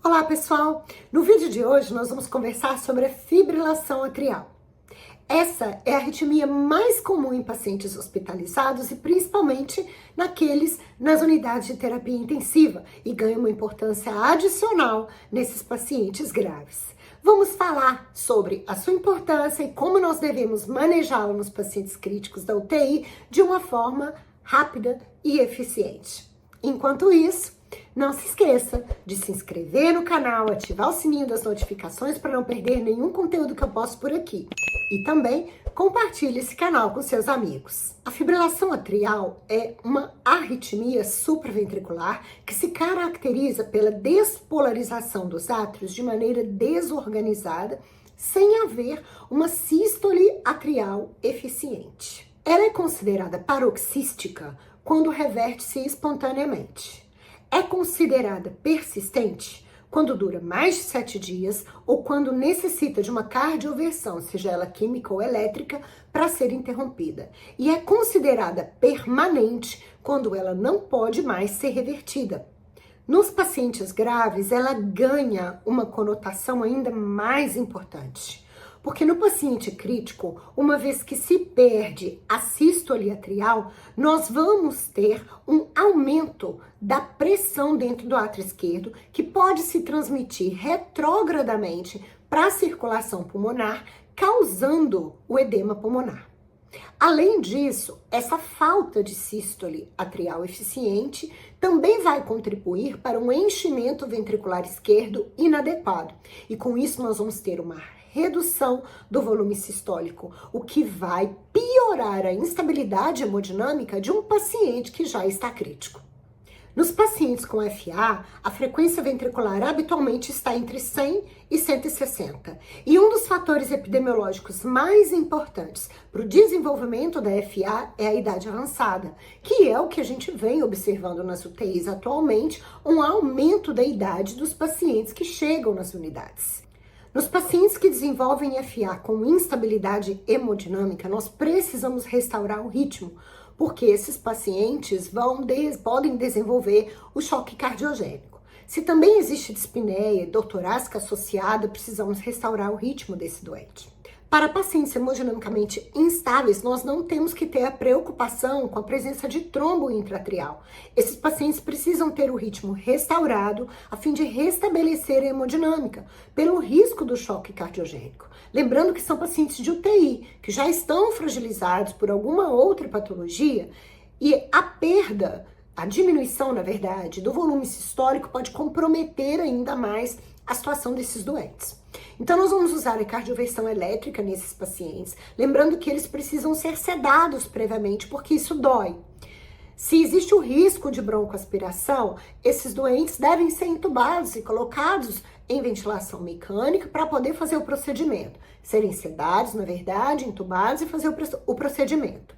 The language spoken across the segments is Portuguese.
Olá pessoal, no vídeo de hoje nós vamos conversar sobre a fibrilação atrial. Essa é a arritmia mais comum em pacientes hospitalizados e principalmente naqueles nas unidades de terapia intensiva e ganha uma importância adicional nesses pacientes graves. Vamos falar sobre a sua importância e como nós devemos manejá-la nos pacientes críticos da UTI de uma forma rápida e eficiente. Enquanto isso, não se esqueça de se inscrever no canal, ativar o sininho das notificações para não perder nenhum conteúdo que eu posto por aqui. E também compartilhe esse canal com seus amigos. A fibrilação atrial é uma arritmia supraventricular que se caracteriza pela despolarização dos átrios de maneira desorganizada, sem haver uma sístole atrial eficiente. Ela é considerada paroxística quando reverte-se espontaneamente. É considerada persistente quando dura mais de 7 dias ou quando necessita de uma cardioversão, seja ela química ou elétrica, para ser interrompida. E é considerada permanente quando ela não pode mais ser revertida. Nos pacientes graves, ela ganha uma conotação ainda mais importante. Porque no paciente crítico, uma vez que se perde a sístole atrial, nós vamos ter um aumento da pressão dentro do átrio esquerdo, que pode se transmitir retrógradamente para a circulação pulmonar, causando o edema pulmonar. Além disso, essa falta de sístole atrial eficiente também vai contribuir para um enchimento ventricular esquerdo inadequado. E com isso nós vamos ter uma redução do volume sistólico, o que vai piorar a instabilidade hemodinâmica de um paciente que já está crítico. Nos pacientes com FA, a frequência ventricular habitualmente está entre 100 e 160. E um dos fatores epidemiológicos mais importantes para o desenvolvimento da FA é a idade avançada, que é o que a gente vem observando nas UTIs atualmente, um aumento da idade dos pacientes que chegam nas unidades. Nos pacientes que desenvolvem FA com instabilidade hemodinâmica, nós precisamos restaurar o ritmo, porque esses pacientes podem desenvolver o choque cardiogênico. Se também existe dispneia e dor torácica associada, precisamos restaurar o ritmo desse doente. Para pacientes hemodinamicamente instáveis, nós não temos que ter a preocupação com a presença de trombo intraatrial. Esses pacientes precisam ter o ritmo restaurado a fim de restabelecer a hemodinâmica, pelo risco do choque cardiogênico. Lembrando que são pacientes de UTI, que já estão fragilizados por alguma outra patologia e a diminuição, na verdade, do volume sistólico pode comprometer ainda mais a situação desses doentes. Então, nós vamos usar a cardioversão elétrica nesses pacientes, lembrando que eles precisam ser sedados previamente, porque isso dói. Se existe o risco de broncoaspiração, esses doentes devem ser intubados e colocados em ventilação mecânica para poder fazer o procedimento. Serem sedados, na verdade, intubados e fazer o procedimento.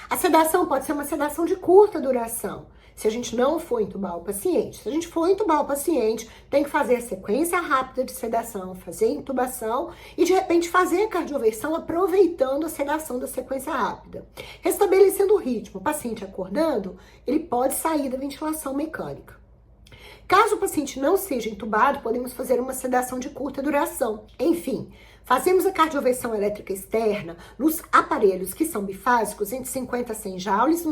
A sedação pode ser uma sedação de curta duração, se a gente não for intubar o paciente. Se a gente for intubar o paciente, tem que fazer a sequência rápida de sedação, fazer a intubação e, de repente, fazer a cardioversão aproveitando a sedação da sequência rápida. Restabelecendo o ritmo, o paciente acordando, ele pode sair da ventilação mecânica. Caso o paciente não seja intubado, podemos fazer uma sedação de curta duração. Enfim, fazemos a cardioversão elétrica externa nos aparelhos que são bifásicos entre 50 a 100 joules,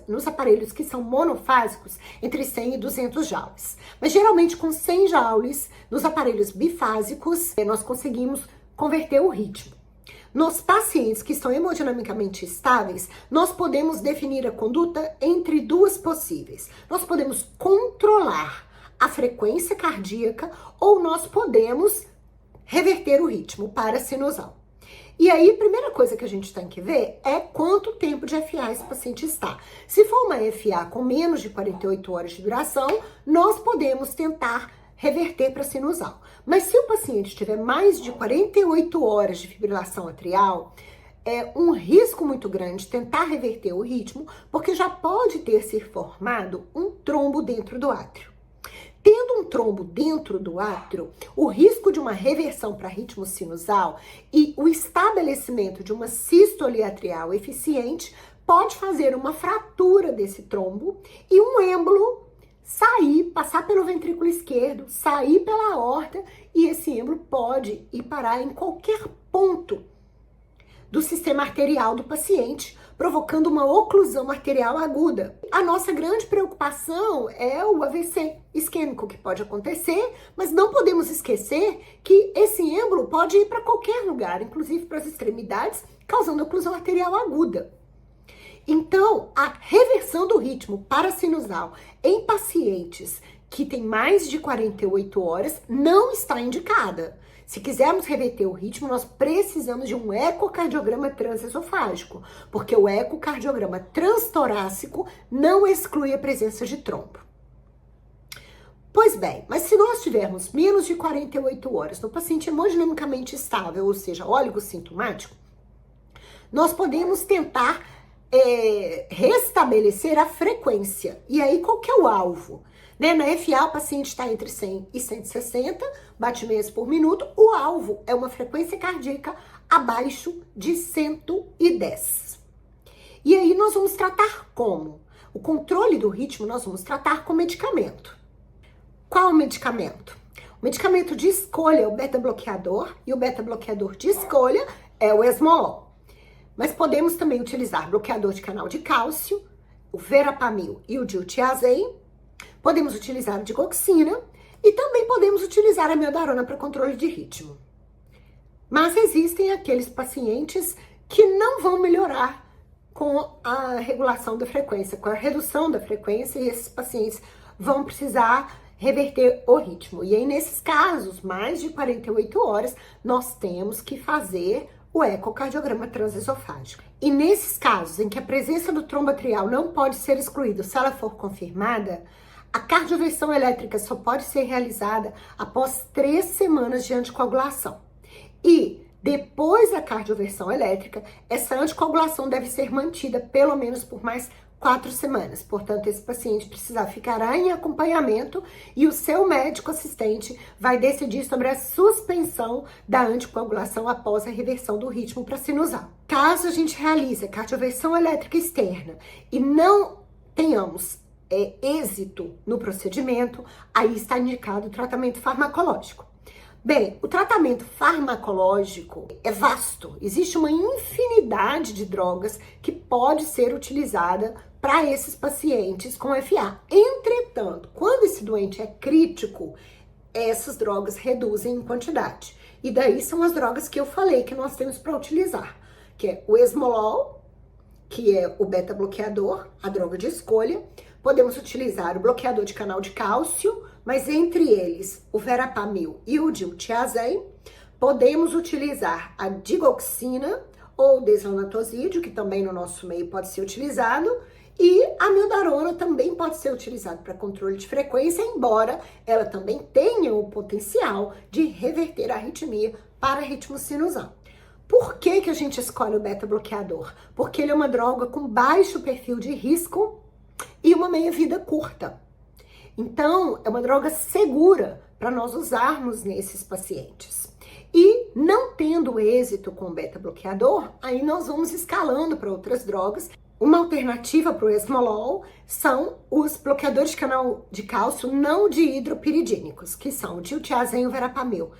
nos aparelhos que são monofásicos entre 100 e 200 joules. Mas geralmente com 100 joules, nos aparelhos bifásicos, nós conseguimos converter o ritmo. Nos pacientes que estão hemodinamicamente estáveis, nós podemos definir a conduta entre duas possíveis. Nós podemos controlar a frequência cardíaca ou nós podemos reverter o ritmo para sinusal. E aí, a primeira coisa que a gente tem que ver é quanto tempo de FA esse paciente está. Se for uma FA com menos de 48 horas de duração, nós podemos tentar reverter para sinusal. Mas se o paciente tiver mais de 48 horas de fibrilação atrial, é um risco muito grande tentar reverter o ritmo, porque já pode ter se formado um trombo dentro do átrio. Tendo um trombo dentro do átrio, o risco de uma reversão para ritmo sinusal e o estabelecimento de uma sístole atrial eficiente pode fazer uma fratura desse trombo e um êmbolo sair, passar pelo ventrículo esquerdo, sair pela aorta, e esse êmbolo pode ir parar em qualquer ponto do sistema arterial do paciente, provocando uma oclusão arterial aguda. A nossa grande preocupação é o AVC isquêmico, que pode acontecer, mas não podemos esquecer que esse êmbolo pode ir para qualquer lugar, inclusive para as extremidades, causando oclusão arterial aguda. Então, a reversão do ritmo parasinusal em pacientes que têm mais de 48 horas não está indicada. Se quisermos reverter o ritmo, nós precisamos de um ecocardiograma transesofágico, porque o ecocardiograma transtorácico não exclui a presença de trombo. Pois bem, mas se nós tivermos menos de 48 horas no paciente hemodinamicamente estável, ou seja, oligossintomático, nós podemos tentar restabelecer a frequência. E aí, qual que é o alvo? Na FA, o paciente está entre 100 e 160 batimentos por minuto. O alvo é uma frequência cardíaca abaixo de 110. E aí, nós vamos tratar como? O controle do ritmo nós vamos tratar com medicamento. Qual o medicamento? O medicamento de escolha é o beta-bloqueador, e o beta-bloqueador de escolha é o esmolol. Mas podemos também utilizar bloqueador de canal de cálcio, o verapamil e o diltiazem. Podemos utilizar a digoxina e também podemos utilizar a amiodarona para controle de ritmo. Mas existem aqueles pacientes que não vão melhorar com a regulação da frequência, com a redução da frequência, e esses pacientes vão precisar reverter o ritmo. E aí, nesses casos, mais de 48 horas, nós temos que fazer o ecocardiograma transesofágico. E nesses casos em que a presença do trombo atrial não pode ser excluída, se ela for confirmada, a cardioversão elétrica só pode ser realizada após 3 semanas de anticoagulação. E depois da cardioversão elétrica, essa anticoagulação deve ser mantida pelo menos por mais 4 semanas. Portanto, esse paciente ficará em acompanhamento e o seu médico assistente vai decidir sobre a suspensão da anticoagulação após a reversão do ritmo prasinusal. Caso a gente realize a cardioversão elétrica externa e não tenhamos êxito no procedimento, aí está indicado o tratamento farmacológico. Bem, o tratamento farmacológico é vasto. Existe uma infinidade de drogas que pode ser utilizada para esses pacientes com FA. Entretanto, quando esse doente é crítico, essas drogas reduzem em quantidade. E daí são as drogas que eu falei que nós temos para utilizar, que é o esmolol, que é o beta-bloqueador, a droga de escolha. Podemos utilizar o bloqueador de canal de cálcio, mas entre eles o verapamil e o diltiazem. Podemos utilizar a digoxina ou deslanatosídeo, que também no nosso meio pode ser utilizado, e a amiodarona também pode ser utilizada para controle de frequência, embora ela também tenha o potencial de reverter a arritmia para ritmo sinusal. Por que que a gente escolhe o beta-bloqueador? Porque ele é uma droga com baixo perfil de risco e uma meia-vida curta. Então, é uma droga segura para nós usarmos nesses pacientes. E não tendo êxito com o beta-bloqueador, aí nós vamos escalando para outras drogas. Uma alternativa para o esmolol são os bloqueadores de canal de cálcio não dihidropiridínicos, que são o diltiazem e o verapamil.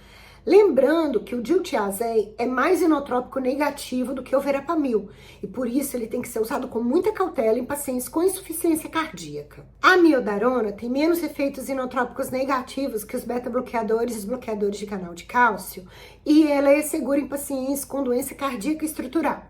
Lembrando que o diltiazem é mais inotrópico negativo do que o verapamil, e por isso ele tem que ser usado com muita cautela em pacientes com insuficiência cardíaca. A amiodarona tem menos efeitos inotrópicos negativos que os beta-bloqueadores e os bloqueadores de canal de cálcio, e ela é segura em pacientes com doença cardíaca estrutural.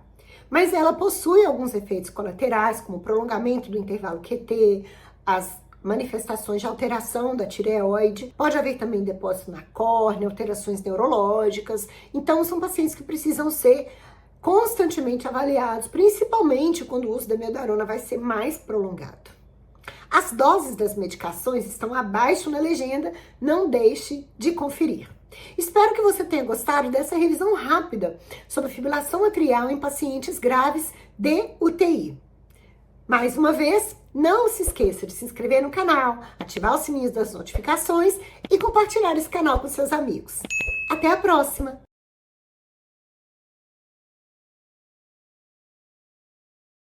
Mas ela possui alguns efeitos colaterais, como o prolongamento do intervalo QT, as manifestações de alteração da tireoide, pode haver também depósito na córnea, alterações neurológicas. Então, são pacientes que precisam ser constantemente avaliados, principalmente quando o uso da amiodarona vai ser mais prolongado. As doses das medicações estão abaixo na legenda, não deixe de conferir. Espero que você tenha gostado dessa revisão rápida sobre fibrilação atrial em pacientes graves de UTI. Mais uma vez, não se esqueça de se inscrever no canal, ativar os sininhos das notificações e compartilhar esse canal com seus amigos. Até a próxima!